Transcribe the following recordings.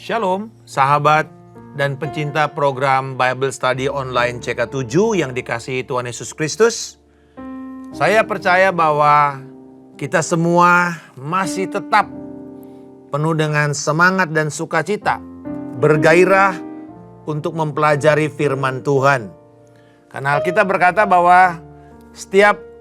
Shalom, sahabat dan pencinta program Bible Study Online CK7 yang dikasihi Tuhan Yesus Kristus. Saya percaya bahwa kita semua masih tetap penuh dengan semangat dan sukacita, bergairah untuk mempelajari firman Tuhan. Karena Alkitab berkata bahwa setiap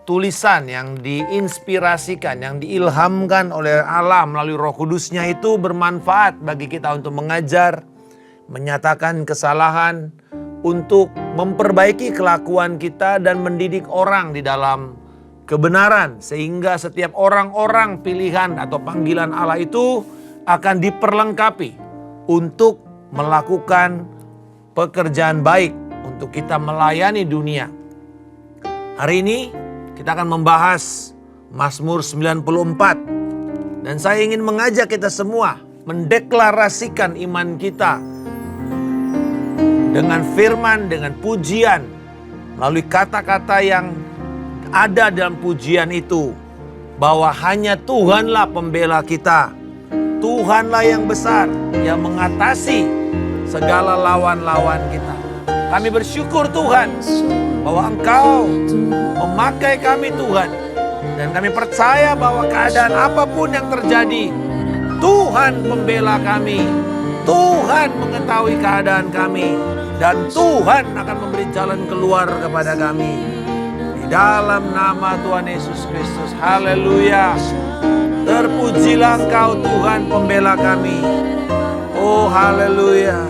tulisan yang diinspirasikan, yang diilhamkan oleh Allah melalui Roh Kudusnya itu bermanfaat bagi kita untuk mengajar, menyatakan kesalahan, untuk memperbaiki kelakuan kita dan mendidik orang di dalam kebenaran. Sehingga setiap orang-orang pilihan atau panggilan Allah itu akan diperlengkapi untuk melakukan pekerjaan baik untuk kita melayani dunia. Hari ini kita akan membahas Mazmur 94. Dan saya ingin mengajak kita semua mendeklarasikan iman kita dengan firman, dengan pujian, melalui kata-kata yang ada dalam pujian itu, bahwa hanya Tuhanlah pembela kita. Tuhanlah yang besar, yang mengatasi segala lawan-lawan kita. Kami bersyukur Tuhan bahwa Engkau memakai kami Tuhan. Dan kami percaya bahwa keadaan apapun yang terjadi, Tuhan membela kami. Tuhan mengetahui keadaan kami. Dan Tuhan akan memberi jalan keluar kepada kami. Di dalam nama Tuhan Yesus Kristus. Haleluya. Terpujilah Engkau Tuhan pembela kami. Oh haleluya.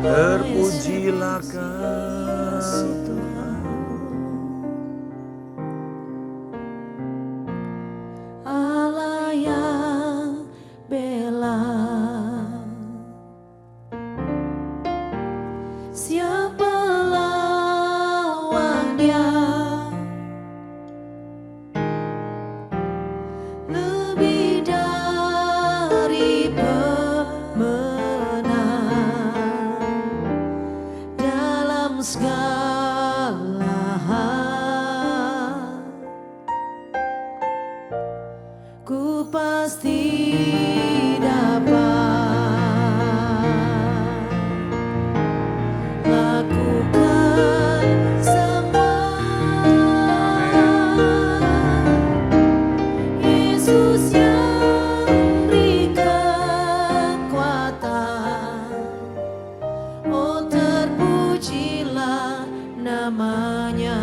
Terpujilah Kau Tuhan. Allah yang bela, siapa lawan Dia? Lebih dari pemenang segala hal, ku pasti dapat lakukan semua. Yesus yang beri kekuatan, oh terpujilah namanya.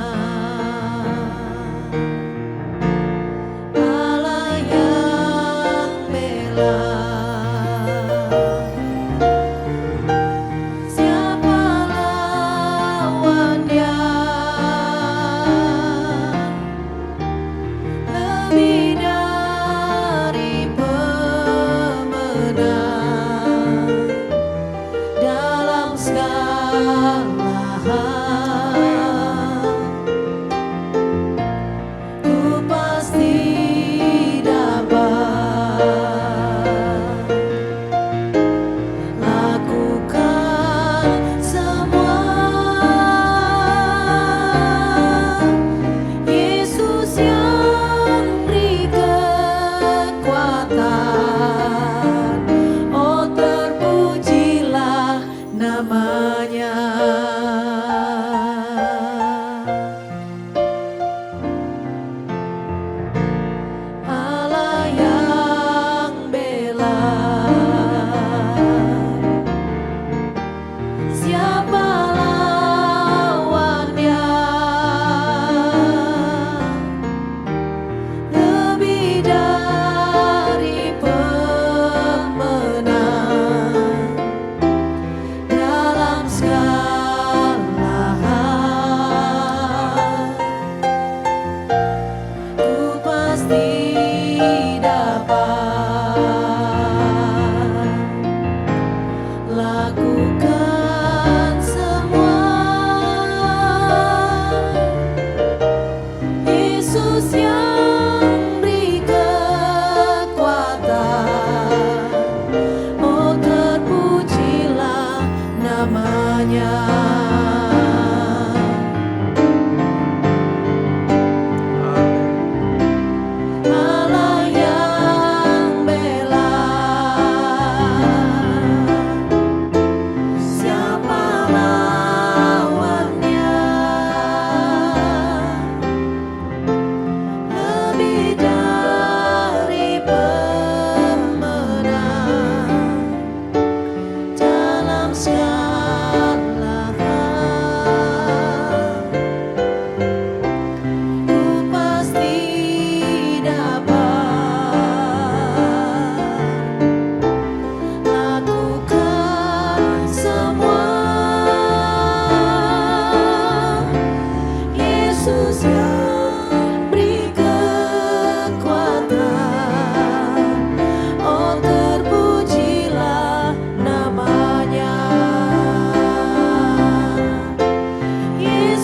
Allah yang bela, siapa lawan Dia? Lebih dari pemenang dalam segala hal, ku pasti dapat lakukan semua. Yesus yang beri kekuatan, oh terpujilah namanya.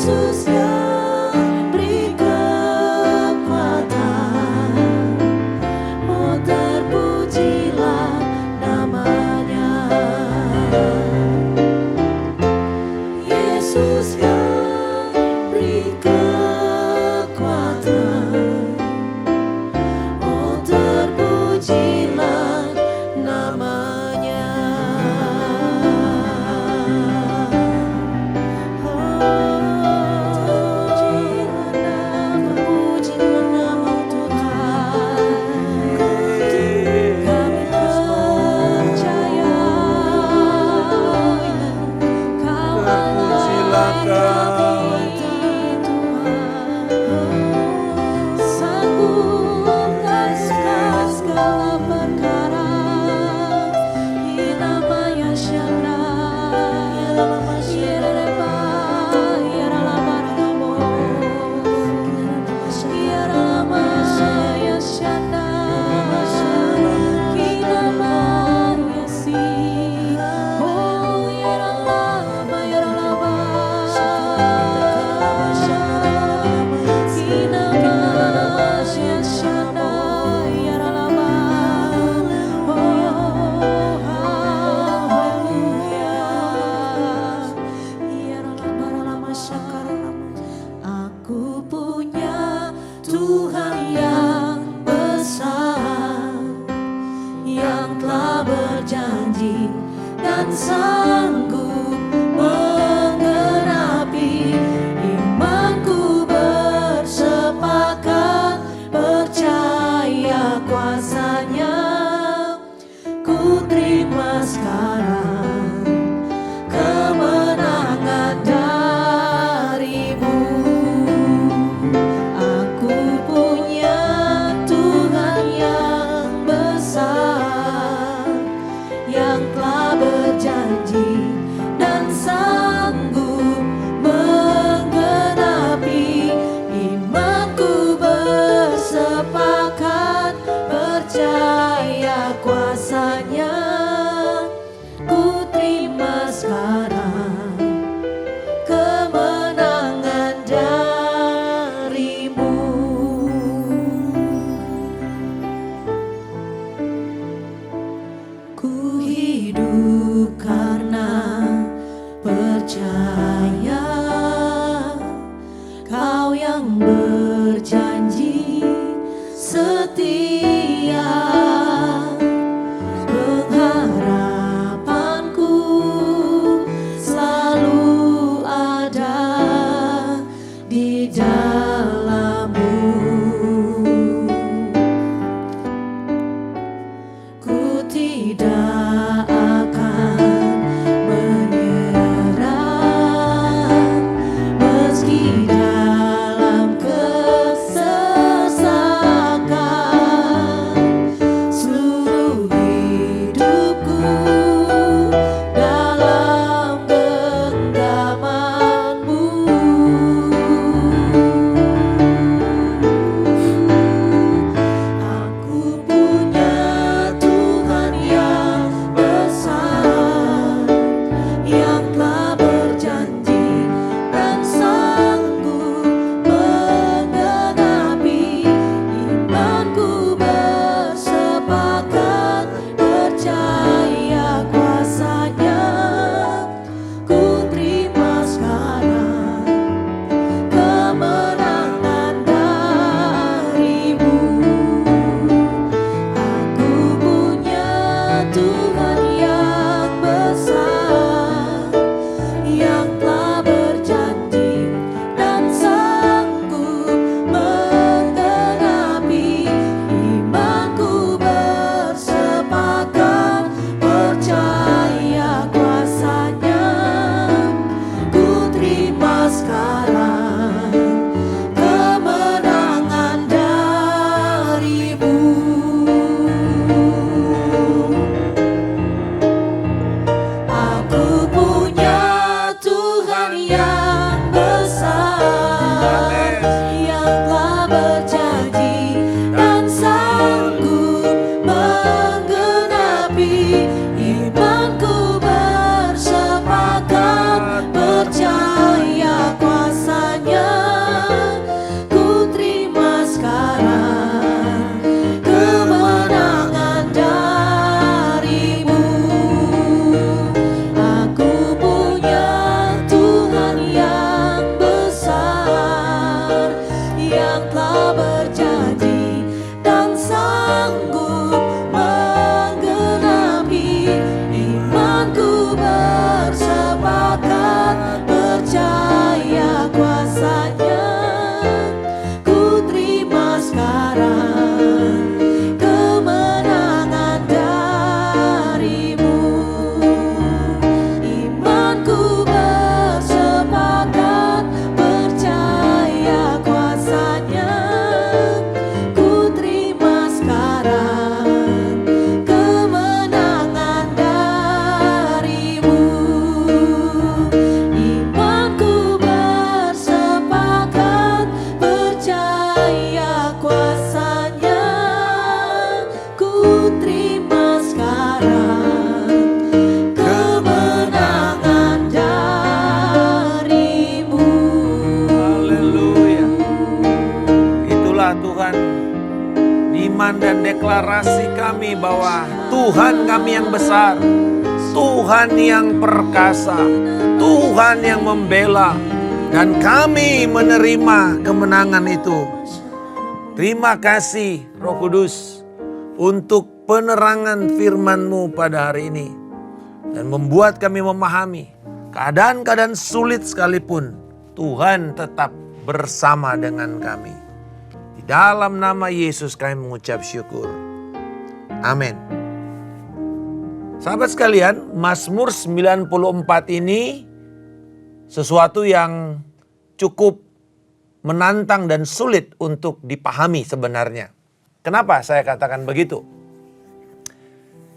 Yesus yang beri kekuatan, oh terpujilah namanya. Yesus yang beri kekuatan, oh terpujilah namanya. Terpujilah nama Tuhan. Kami percaya Kau adalah Tuhan, sanggup atas segala perkara. Namanya Syara, Yereba, Yaralabarabo, Yaralama, Yashana, Kinama, Yasi, oh Yaralama, Yaralaba, Kinama, Yashana, Yaralaba, oh aku punya Tuhan yang besar, yang telah berjanji dan sanggup menggenapi. Imanku bersepakat percaya kuasanya. Ku terima sekarang kemenangan darimu. Aku punya Tuhan yang besar, yang telah berjanji dan sanggup menggenapi. Imanku bersepakat percaya kuasanya. Ku terima sekarang kemenangan darimu. Ku hidup karena percaya Kau yang berjanji setia. Pengharapanku selalu ada di dalam-Mu. Ku tidak akan menyerah meski dalam kesesakan. Seluruh hidupku dalam genggaman-Mu. Aku punya Tuhan yang besar, yang telah berjanji dan sanggup menggenapi. Imanku bersepakat percaya kuasanya. Ku terima sekarang kemenangan darimu. Aku punya Tuhan yang besar, yang telah berjanji dan sanggup menggenapi. Imanku bersepakat percaya kuasanya. Ku terima sekarang kemenangan darimu. Aku punya Tuhan yang besar, yang telah berjanji dan sanggup menggenapi. Imanku bersepakat percaya kuasa deklarasi kami bahwa Tuhan kami yang besar, Tuhan yang perkasa, Tuhan yang membela, dan kami menerima kemenangan itu. Terima kasih Roh Kudus untuk penerangan firman-Mu pada hari ini. Dan membuat kami memahami keadaan-keadaan sulit sekalipun, Tuhan tetap bersama dengan kami. Di dalam nama Yesus kami mengucap syukur. Amin. Sahabat sekalian, Mazmur 94 ini sesuatu yang cukup menantang dan sulit untuk dipahami sebenarnya. Kenapa saya katakan begitu?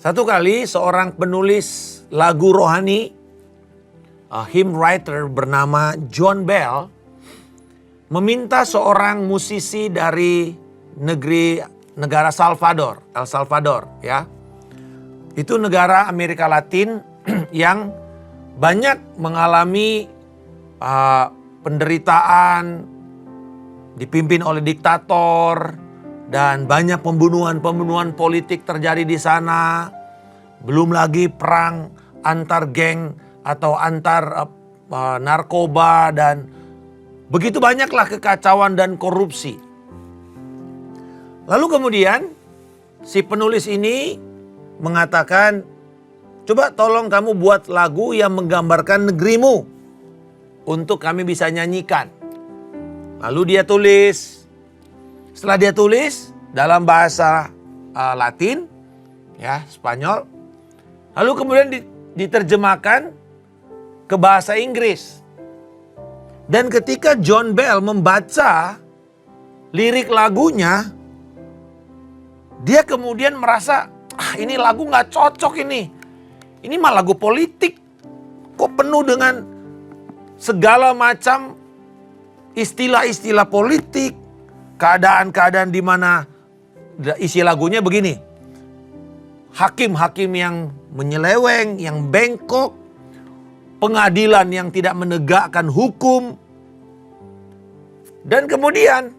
Satu kali seorang penulis lagu rohani, hymn writer bernama John Bell, meminta seorang musisi dari negara Salvador, El Salvador ya. Itu negara Amerika Latin yang banyak mengalami penderitaan, dipimpin oleh diktator, dan banyak pembunuhan politik terjadi di sana. Belum lagi perang antar geng atau antar narkoba, dan begitu banyaklah kekacauan dan korupsi. Lalu kemudian si penulis ini mengatakan, coba tolong kamu buat lagu yang menggambarkan negerimu untuk kami bisa nyanyikan. Lalu dia tulis. Setelah dia tulis dalam bahasa Latin, ya Spanyol. Lalu kemudian diterjemahkan ke bahasa Inggris. Dan ketika John Bell membaca lirik lagunya, dia kemudian merasa, ini lagu gak cocok ini. Ini mah lagu politik. Kok penuh dengan segala macam istilah-istilah politik, keadaan-keadaan di mana isi lagunya begini. Hakim-hakim yang menyeleweng, yang bengkok, pengadilan yang tidak menegakkan hukum. Dan kemudian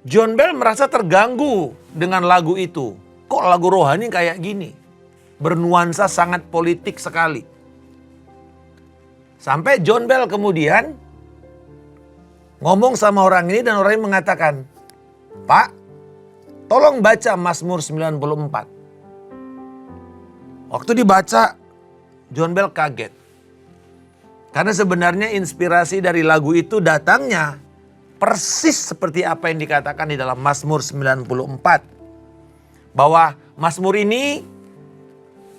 John Bell merasa terganggu dengan lagu itu. Kok lagu rohani kayak gini? Bernuansa sangat politik sekali. Sampai John Bell kemudian ngomong sama orang ini, dan orang ini mengatakan, Pak, tolong baca Mazmur 94. Waktu dibaca, John Bell kaget. Karena sebenarnya inspirasi dari lagu itu datangnya persis seperti apa yang dikatakan di dalam Mazmur 94. Bahwa Mazmur ini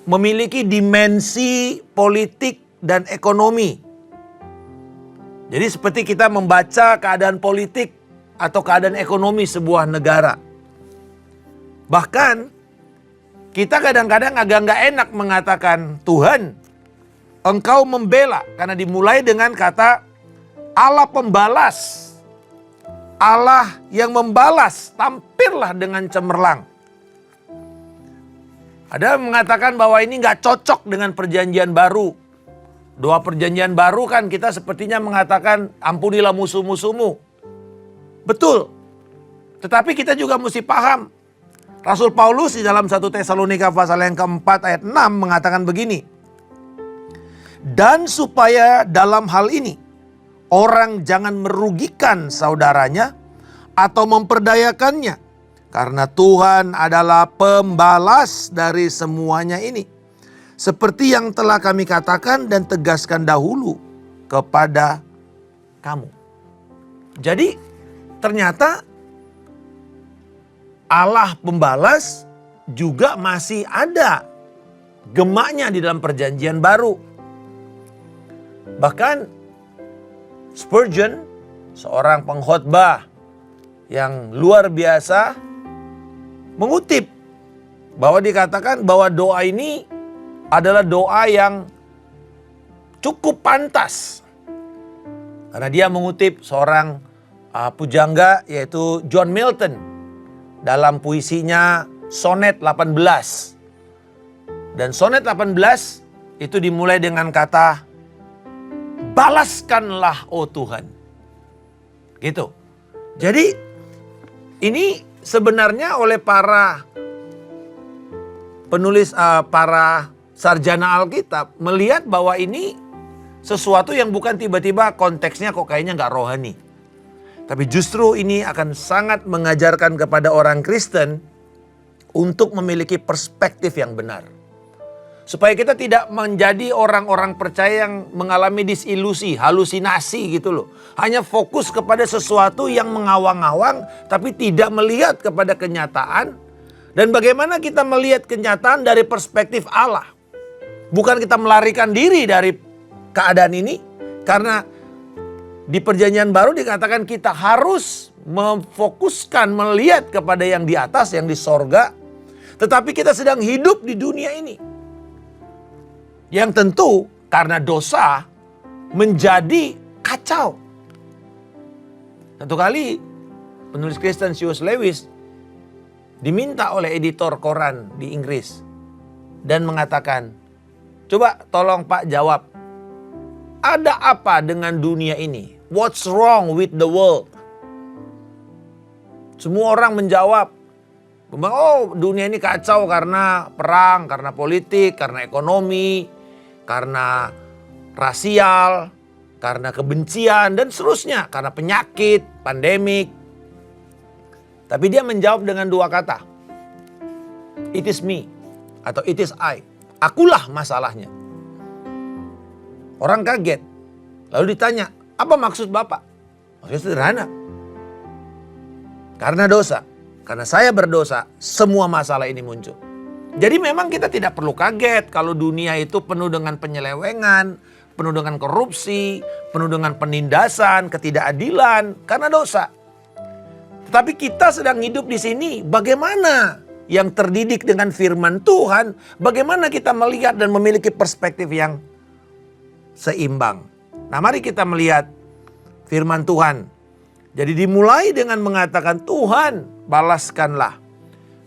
memiliki dimensi politik dan ekonomi. Jadi seperti kita membaca keadaan politik atau keadaan ekonomi sebuah negara. Bahkan kita kadang-kadang agak nggak enak mengatakan, Tuhan, Engkau membela. Karena dimulai dengan kata Allah pembalas. Allah yang membalas, tampillah dengan cemerlang. Ada yang mengatakan bahwa ini nggak cocok dengan perjanjian baru. Doa perjanjian baru kan kita sepertinya mengatakan ampunilah musuh-musuhmu. Betul. Tetapi kita juga mesti paham. Rasul Paulus di dalam 1 Tesalonika pasal yang keempat ayat 6 mengatakan begini. Dan supaya dalam hal ini orang jangan merugikan saudaranya atau memperdayakannya. Karena Tuhan adalah pembalas dari semuanya ini. Seperti yang telah kami katakan dan tegaskan dahulu kepada kamu. Jadi ternyata Allah pembalas juga masih ada gemaknya di dalam perjanjian baru. Bahkan Spurgeon, seorang pengkhotbah yang luar biasa, mengutip bahwa dikatakan bahwa doa ini adalah doa yang cukup pantas. Karena dia mengutip seorang pujangga yaitu John Milton dalam puisinya Sonet 18. Dan Sonet 18 itu dimulai dengan kata, balaskanlah oh Tuhan. Gitu. Jadi ini sebenarnya oleh para penulis, para sarjana Alkitab melihat bahwa ini sesuatu yang bukan tiba-tiba konteksnya kok kayaknya nggak rohani. Tapi justru ini akan sangat mengajarkan kepada orang Kristen untuk memiliki perspektif yang benar. Supaya kita tidak menjadi orang-orang percaya yang mengalami disilusi, halusinasi gitu loh. Hanya fokus kepada sesuatu yang mengawang-awang tapi tidak melihat kepada kenyataan. Dan bagaimana kita melihat kenyataan dari perspektif Allah. Bukan kita melarikan diri dari keadaan ini. Karena di perjanjian baru dikatakan kita harus memfokuskan melihat kepada yang di atas, yang di sorga. Tetapi kita sedang hidup di dunia ini. Yang tentu karena dosa menjadi kacau. Satu kali penulis Kristen C.S. Lewis diminta oleh editor koran di Inggris dan mengatakan, coba tolong Pak jawab, ada apa dengan dunia ini? What's wrong with the world? Semua orang menjawab, oh dunia ini kacau karena perang, karena politik, karena ekonomi, karena rasial, karena kebencian dan seterusnya, karena penyakit, pandemik. Tapi dia menjawab dengan dua kata. It is me atau it is I. Akulah masalahnya. Orang kaget. Lalu ditanya, apa maksud Bapak? Maksudnya sederhana. Karena dosa. Karena saya berdosa, semua masalah ini muncul. Jadi memang kita tidak perlu kaget kalau dunia itu penuh dengan penyelewengan, penuh dengan korupsi, penuh dengan penindasan, ketidakadilan karena dosa. Tetapi kita sedang hidup di sini, bagaimana yang terdidik dengan firman Tuhan, bagaimana kita melihat dan memiliki perspektif yang seimbang. Nah, mari kita melihat firman Tuhan. Jadi dimulai dengan mengatakan, Tuhan balaskanlah.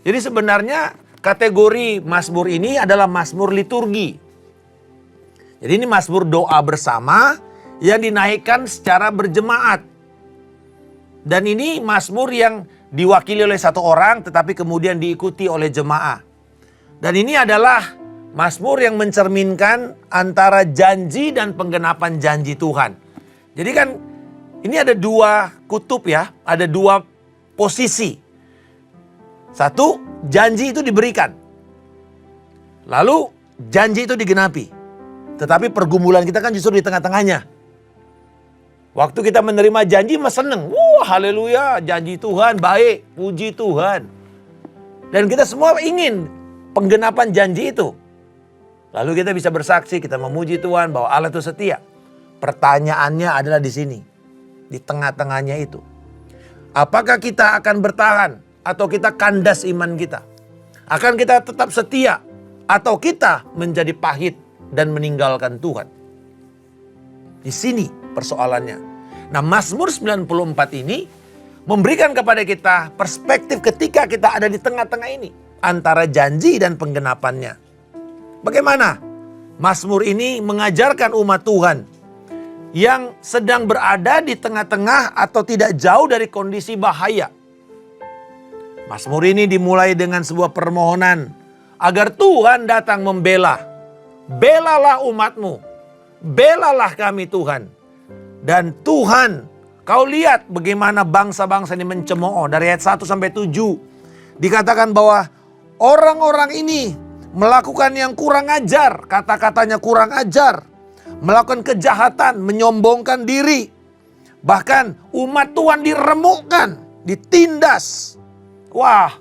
Jadi sebenarnya kategori mazmur ini adalah mazmur liturgi. Jadi ini mazmur doa bersama yang dinaikkan secara berjemaat. Dan ini mazmur yang diwakili oleh satu orang tetapi kemudian diikuti oleh jemaah. Dan ini adalah mazmur yang mencerminkan antara janji dan penggenapan janji Tuhan. Jadi kan ini ada dua kutub ya, ada dua posisi. Satu, janji itu diberikan. Lalu janji itu digenapi. Tetapi pergumulan kita kan justru di tengah-tengahnya. Waktu kita menerima janji mah seneng. Wah haleluya, janji Tuhan baik, puji Tuhan. Dan kita semua ingin penggenapan janji itu. Lalu kita bisa bersaksi, kita memuji Tuhan bahwa Allah itu setia. Pertanyaannya adalah di sini. Di tengah-tengahnya itu. Apakah kita akan bertahan? Atau kita kandas iman kita? Akan kita tetap setia? Atau kita menjadi pahit dan meninggalkan Tuhan? Di sini persoalannya. Nah, Mazmur 94 ini memberikan kepada kita perspektif ketika kita ada di tengah-tengah ini. Antara janji dan penggenapannya. Bagaimana? Mazmur ini mengajarkan umat Tuhan yang sedang berada di tengah-tengah atau tidak jauh dari kondisi bahaya. Mazmur ini dimulai dengan sebuah permohonan agar Tuhan datang membela. Belalah umatmu, belalah kami Tuhan. Dan Tuhan, kau lihat bagaimana bangsa-bangsa ini mencemooh. Dari ayat 1 sampai 7 dikatakan bahwa orang-orang ini melakukan yang kurang ajar, kata-katanya kurang ajar, melakukan kejahatan, menyombongkan diri. Bahkan umat Tuhan diremukkan, ditindas. Wah,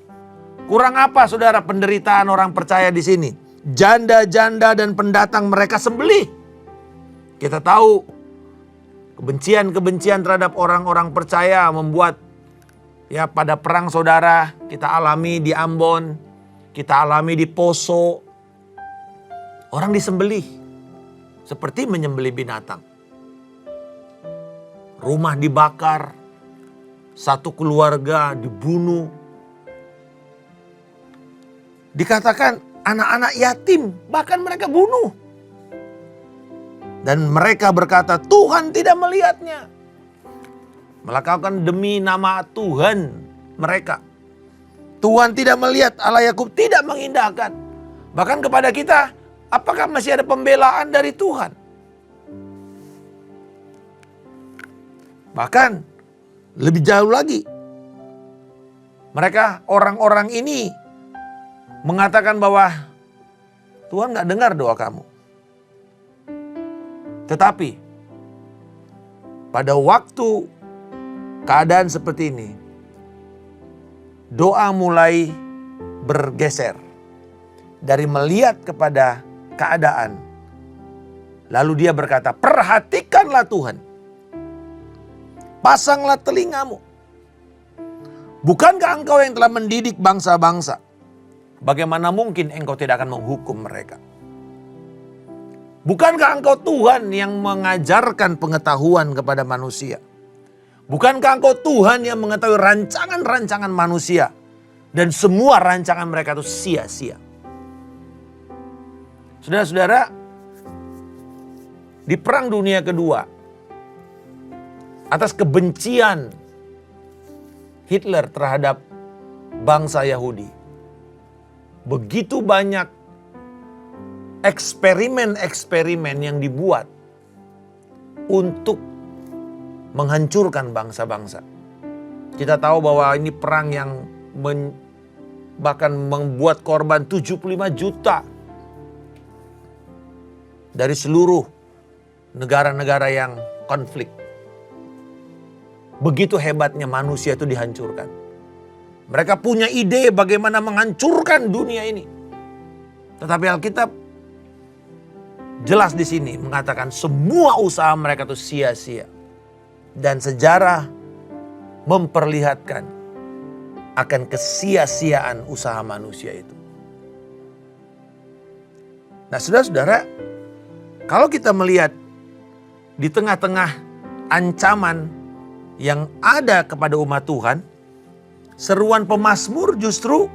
kurang apa saudara penderitaan orang percaya di sini? Janda-janda dan pendatang mereka sembelih. Kita tahu kebencian-kebencian terhadap orang-orang percaya membuat ya pada perang saudara kita alami di Ambon, kita alami di Poso. Orang disembelih seperti menyembelih binatang. Rumah dibakar, satu keluarga dibunuh. Dikatakan anak-anak yatim, bahkan mereka bunuh. Dan mereka berkata, Tuhan tidak melihatnya. Melakukan demi nama Tuhan mereka. Tuhan tidak melihat, Allah Yakub tidak mengindahkan. Bahkan kepada kita, apakah masih ada pembelaan dari Tuhan? Bahkan lebih jauh lagi, mereka orang-orang ini mengatakan bahwa Tuhan gak dengar doa kamu. Tetapi pada waktu keadaan seperti ini, doa mulai bergeser dari melihat kepada keadaan. Lalu dia berkata, perhatikanlah Tuhan. Pasanglah telingamu. Bukankah engkau yang telah mendidik bangsa-bangsa? Bagaimana mungkin engkau tidak akan menghukum mereka? Bukankah engkau Tuhan yang mengajarkan pengetahuan kepada manusia? Bukankah engkau Tuhan yang mengetahui rancangan-rancangan manusia? Dan semua rancangan mereka itu sia-sia. Saudara-saudara, di Perang Dunia Kedua, atas kebencian Hitler terhadap bangsa Yahudi, begitu banyak eksperimen-eksperimen yang dibuat untuk menghancurkan bangsa-bangsa. Kita tahu bahwa ini perang yang bahkan membuat korban 75 juta dari seluruh negara-negara yang konflik. Begitu hebatnya manusia itu dihancurkan. Mereka punya ide bagaimana menghancurkan dunia ini. Tetapi Alkitab jelas di sini mengatakan semua usaha mereka itu sia-sia. Dan sejarah memperlihatkan akan kesia-siaan usaha manusia itu. Nah, saudara-saudara, kalau kita melihat di tengah-tengah ancaman yang ada kepada umat Tuhan, seruan pemazmur justru,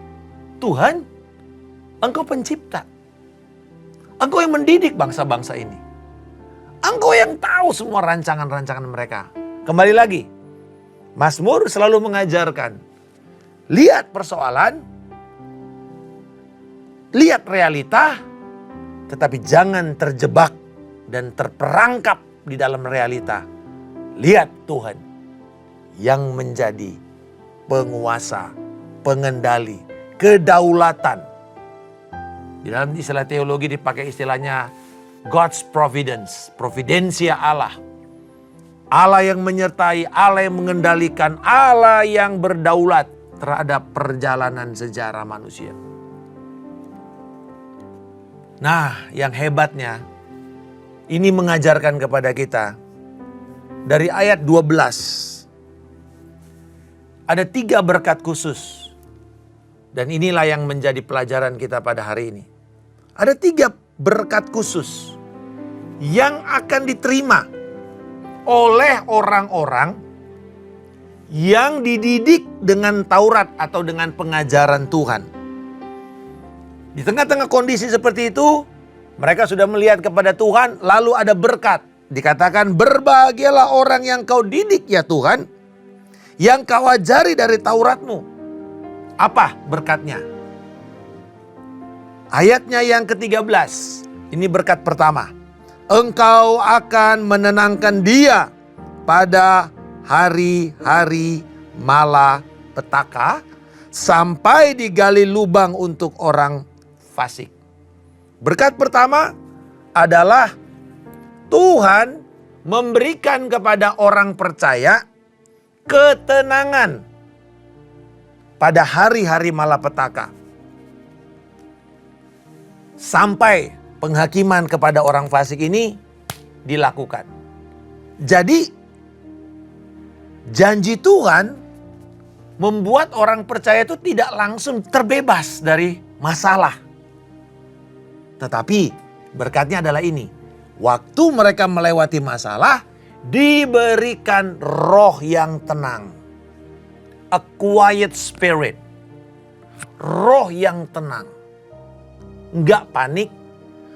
Tuhan, Engkau pencipta. Engkau yang mendidik bangsa-bangsa ini. Engkau yang tahu semua rancangan-rancangan mereka. Kembali lagi, Mazmur selalu mengajarkan, lihat persoalan, lihat realita, tetapi jangan terjebak dan terperangkap di dalam realita. Lihat Tuhan yang menjadi penguasa, pengendali, kedaulatan. Di dalam istilah teologi dipakai istilahnya God's providence, providensia Allah. Allah yang menyertai, Allah yang mengendalikan, Allah yang berdaulat terhadap perjalanan sejarah manusia. Nah, yang hebatnya ini mengajarkan kepada kita dari ayat 12. Ada 3 berkat khusus. Dan inilah yang menjadi pelajaran kita pada hari ini. Ada 3 berkat khusus yang akan diterima oleh orang-orang yang dididik dengan Taurat atau dengan pengajaran Tuhan. Di tengah-tengah kondisi seperti itu, mereka sudah melihat kepada Tuhan, lalu ada berkat. Dikatakan, berbahagialah orang yang kau didik ya Tuhan, yang kau ajari dari Tauratmu. Apa berkatnya? Ayatnya yang ke-13. Ini berkat pertama. Engkau akan menenangkan dia pada hari-hari malapetaka sampai digali lubang untuk orang fasik. Berkat pertama adalah Tuhan memberikan kepada orang percaya ketenangan pada hari-hari malapetaka. Sampai penghakiman kepada orang fasik ini dilakukan. Jadi janji Tuhan membuat orang percaya itu tidak langsung terbebas dari masalah. Tetapi berkatnya adalah ini. Waktu mereka melewati masalah, diberikan roh yang tenang. A quiet spirit. Roh yang tenang. Enggak panik.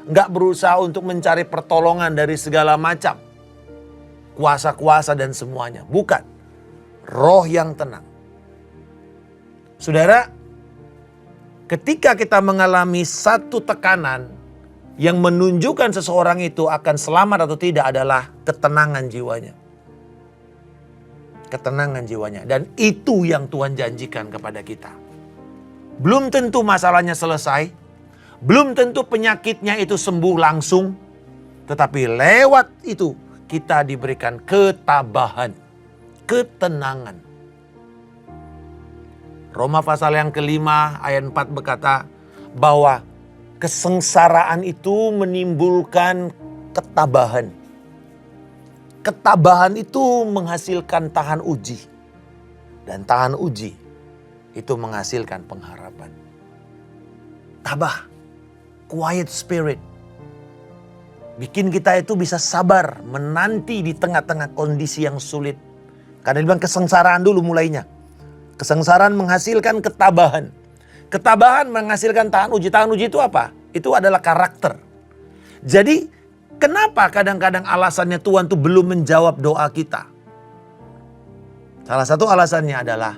Enggak berusaha untuk mencari pertolongan dari segala macam. Kuasa-kuasa dan semuanya. Bukan. Roh yang tenang. Saudara, ketika kita mengalami satu tekanan yang menunjukkan seseorang itu akan selamat atau tidak adalah ketenangan jiwanya. Ketenangan jiwanya. Dan itu yang Tuhan janjikan kepada kita. Belum tentu masalahnya selesai. Belum tentu penyakitnya itu sembuh langsung. Tetapi lewat itu kita diberikan ketabahan, ketenangan. Roma pasal yang kelima ayat 4 berkata bahwa kesengsaraan itu menimbulkan ketabahan. Ketabahan itu menghasilkan tahan uji. Dan tahan uji itu menghasilkan pengharapan. Tabah, quiet spirit. Bikin kita itu bisa sabar menanti di tengah-tengah kondisi yang sulit. Karena dibilang kesengsaraan dulu mulainya. Kesengsaraan menghasilkan ketabahan. Ketabahan menghasilkan tahan uji. Tahan uji itu apa? Itu adalah karakter. Jadi kenapa kadang-kadang alasannya Tuhan tuh belum menjawab doa kita? Salah satu alasannya adalah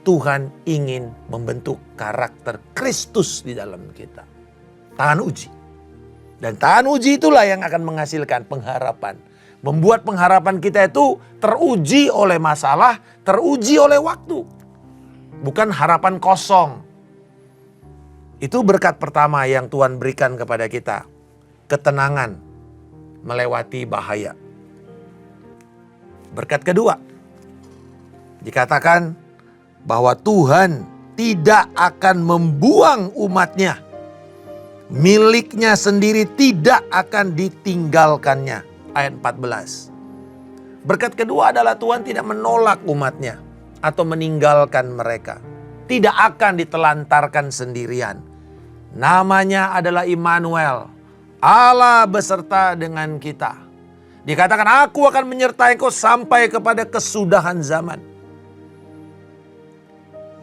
Tuhan ingin membentuk karakter Kristus di dalam kita. Tahan uji. Dan tahan uji itulah yang akan menghasilkan pengharapan. Membuat pengharapan kita itu teruji oleh masalah, teruji oleh waktu. Bukan harapan kosong. Itu berkat pertama yang Tuhan berikan kepada kita. Ketenangan melewati bahaya. Berkat kedua. Dikatakan bahwa Tuhan tidak akan membuang umatnya. Miliknya sendiri tidak akan ditinggalkannya. Ayat 14. Berkat kedua adalah Tuhan tidak menolak umatnya atau meninggalkan mereka. Tidak akan ditelantarkan sendirian. Namanya adalah Immanuel. Allah beserta dengan kita. Dikatakan aku akan menyertai kau sampai kepada kesudahan zaman.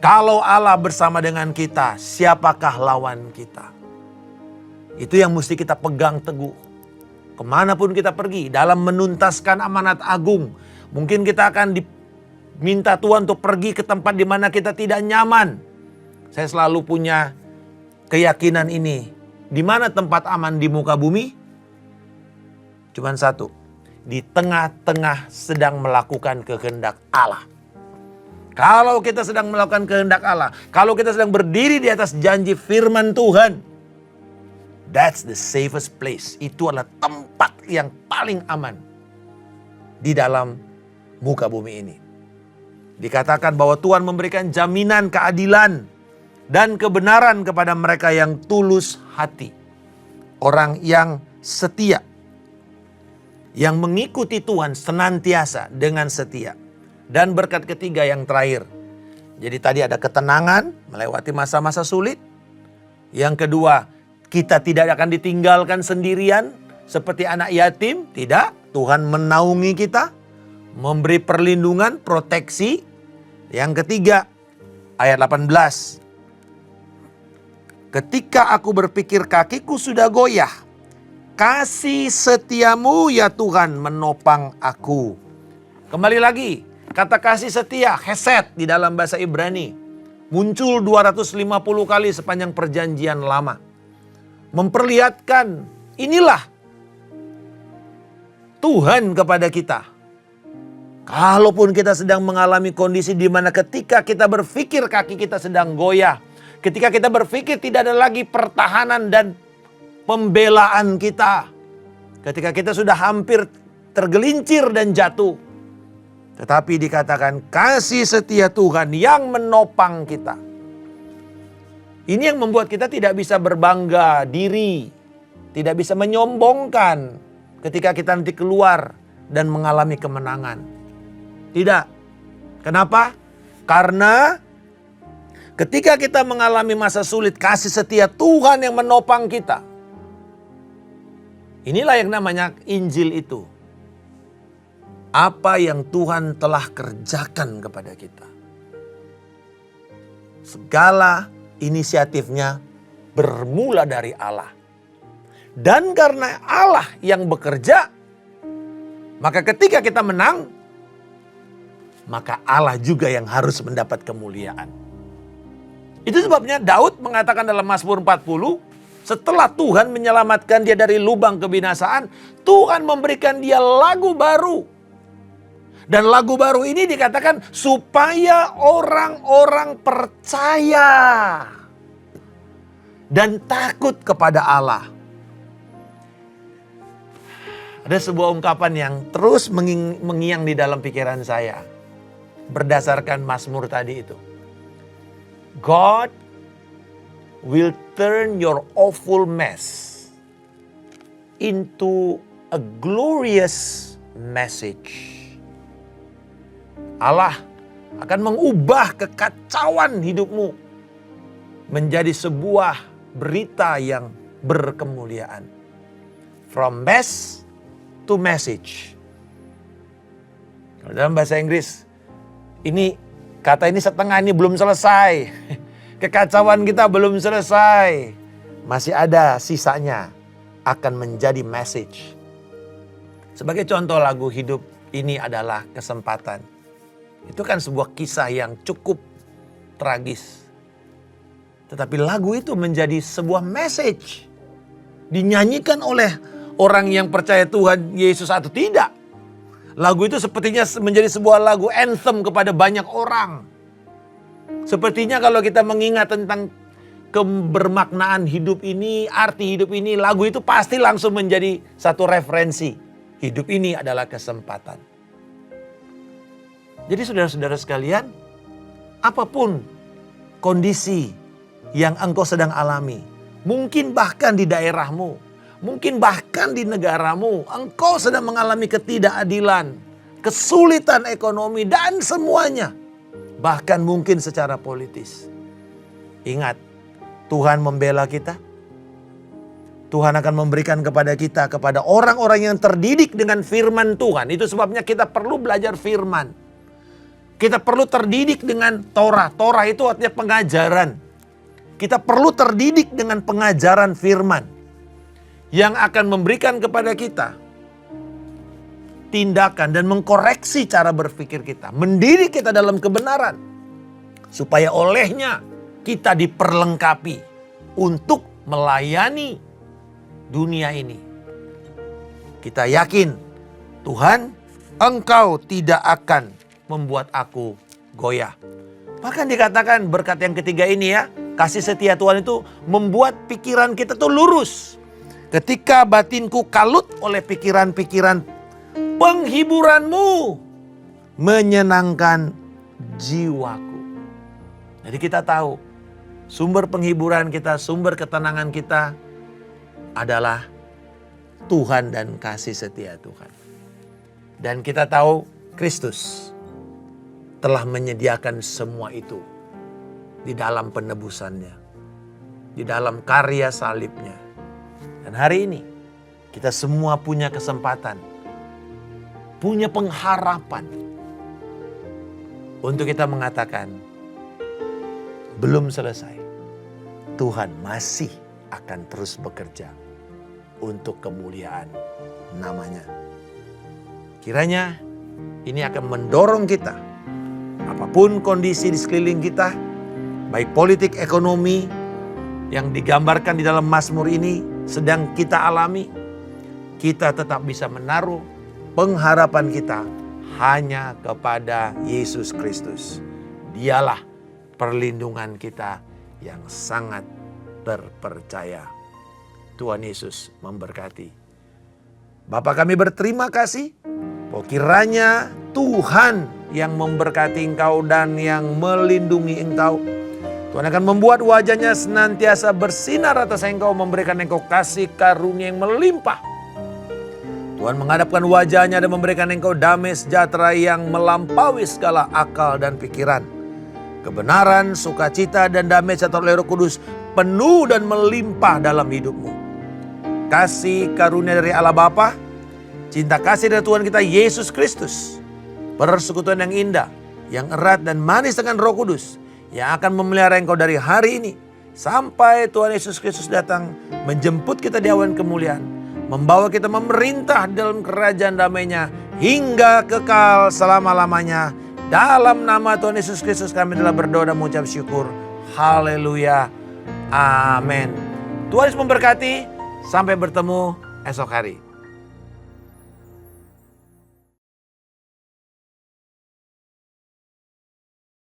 Kalau Allah bersama dengan kita, siapakah lawan kita? Itu yang mesti kita pegang teguh. Kemanapun kita pergi dalam menuntaskan amanat agung. Mungkin kita akan diminta Tuhan untuk pergi ke tempat di mana kita tidak nyaman. Saya selalu punya keyakinan ini. Di mana tempat aman di muka bumi? Cuman satu. Di tengah-tengah sedang melakukan kehendak Allah. Kalau kita sedang melakukan kehendak Allah. Kalau kita sedang berdiri di atas janji firman Tuhan. That's the safest place. Itu adalah tempat yang paling aman di dalam muka bumi ini. Dikatakan bahwa Tuhan memberikan jaminan keadilan dan kebenaran kepada mereka yang tulus hati. Orang yang setia. Yang mengikuti Tuhan senantiasa dengan setia. Dan berkat ketiga yang terakhir. Jadi tadi ada ketenangan melewati masa-masa sulit. Yang kedua, kita tidak akan ditinggalkan sendirian seperti anak yatim. Tidak, Tuhan menaungi kita. Memberi perlindungan, proteksi. Yang ketiga, ayat 18. Ketika aku berpikir kakiku sudah goyah. Kasih setiamu ya Tuhan menopang aku. Kembali lagi, kata kasih setia, hesed di dalam bahasa Ibrani. Muncul 250 kali sepanjang perjanjian lama. Memperlihatkan inilah Tuhan kepada kita. Kalaupun kita sedang mengalami kondisi di mana ketika kita berpikir kaki kita sedang goyah. Ketika kita berpikir tidak ada lagi pertahanan dan pembelaan kita. Ketika kita sudah hampir tergelincir dan jatuh. Tetapi dikatakan kasih setia Tuhan yang menopang kita. Ini yang membuat kita tidak bisa berbangga diri. Tidak bisa menyombongkan ketika kita nanti keluar dan mengalami kemenangan. Tidak. Kenapa? Karena ketika kita mengalami masa sulit, kasih setia Tuhan yang menopang kita. Inilah yang namanya Injil itu. Apa yang Tuhan telah kerjakan kepada kita. Segala inisiatifnya bermula dari Allah. Dan karena Allah yang bekerja, maka ketika kita menang, maka Allah juga yang harus mendapat kemuliaan. Itu sebabnya Daud mengatakan dalam Mazmur 40, setelah Tuhan menyelamatkan dia dari lubang kebinasaan, Tuhan memberikan dia lagu baru. Dan lagu baru ini dikatakan supaya orang-orang percaya dan takut kepada Allah. Ada sebuah ungkapan yang terus mengiang di dalam pikiran saya berdasarkan Mazmur tadi itu. God will turn your awful mess into a glorious message. Allah akan mengubah kekacauan hidupmu menjadi sebuah berita yang berkemuliaan. From mess to message. Kalau dalam bahasa Inggris, kata ini setengah, ini belum selesai. Kekacauan kita belum selesai. Masih ada sisanya, akan menjadi message. Sebagai contoh lagu hidup ini adalah kesempatan. Itu kan sebuah kisah yang cukup tragis. Tetapi lagu itu menjadi sebuah message. Dinyanyikan oleh orang yang percaya Tuhan Yesus atau tidak. Lagu itu sepertinya menjadi sebuah lagu anthem kepada banyak orang. Sepertinya kalau kita mengingat tentang kebermaknaan hidup ini, arti hidup ini, lagu itu pasti langsung menjadi satu referensi. Hidup ini adalah kesempatan. Jadi saudara-saudara sekalian, apapun kondisi yang engkau sedang alami, mungkin bahkan di daerahmu, mungkin bahkan di negaramu, engkau sedang mengalami ketidakadilan, kesulitan ekonomi dan semuanya. Bahkan mungkin secara politis. Ingat, Tuhan membela kita. Tuhan akan memberikan kepada kita, kepada orang-orang yang terdidik dengan firman Tuhan. Itu sebabnya kita perlu belajar firman. Kita perlu terdidik dengan Torah. Torah itu artinya pengajaran. Kita perlu terdidik dengan pengajaran firman. Yang akan memberikan kepada kita tindakan dan mengkoreksi cara berpikir kita. Mendidik kita dalam kebenaran. Supaya olehnya kita diperlengkapi untuk melayani dunia ini. Kita yakin Tuhan, Engkau tidak akan membuat aku goyah. Bahkan dikatakan berkat yang ketiga ini ya, kasih setia Tuhan itu membuat pikiran kita tuh lurus. Ketika batinku kalut oleh pikiran-pikiran, penghiburanmu menyenangkan jiwaku. Jadi kita tahu sumber penghiburan kita, sumber ketenangan kita adalah Tuhan dan kasih setia Tuhan. Dan kita tahu Kristus telah menyediakan semua itu di dalam penebusannya, di dalam karya salibnya. Dan hari ini kita semua punya kesempatan, punya pengharapan untuk kita mengatakan belum selesai. Tuhan masih akan terus bekerja untuk kemuliaan namanya. Kiranya ini akan mendorong kita, apapun kondisi di sekeliling kita, baik politik, ekonomi yang digambarkan di dalam Mazmur ini sedang kita alami, kita tetap bisa menaruh pengharapan kita hanya kepada Yesus Kristus. Dialah perlindungan kita yang sangat terpercaya. Tuhan Yesus memberkati. Bapa kami berterima kasih. Kiranya Tuhan yang memberkati engkau dan yang melindungi engkau. Tuhan akan membuat wajahnya senantiasa bersinar atas engkau, memberikan engkau kasih karunia yang melimpah. Tuhan menghadapkan wajahnya dan memberikan engkau damai sejahtera yang melampaui segala akal dan pikiran. Kebenaran, sukacita dan damai sejahtera oleh Roh Kudus penuh dan melimpah dalam hidupmu. Kasih karunia dari Allah Bapa, cinta kasih dari Tuhan kita Yesus Kristus, persekutuan yang indah, yang erat dan manis dengan Roh Kudus, yang akan memelihara engkau dari hari ini sampai Tuhan Yesus Kristus datang menjemput kita di awan kemuliaan, membawa kita memerintah dalam kerajaan damai-Nya hingga kekal selama-lamanya. Dalam nama Tuhan Yesus Kristus kami telah berdoa dan mengucap syukur. Haleluya. Amin. Tuhan Yesus memberkati. Sampai bertemu esok hari.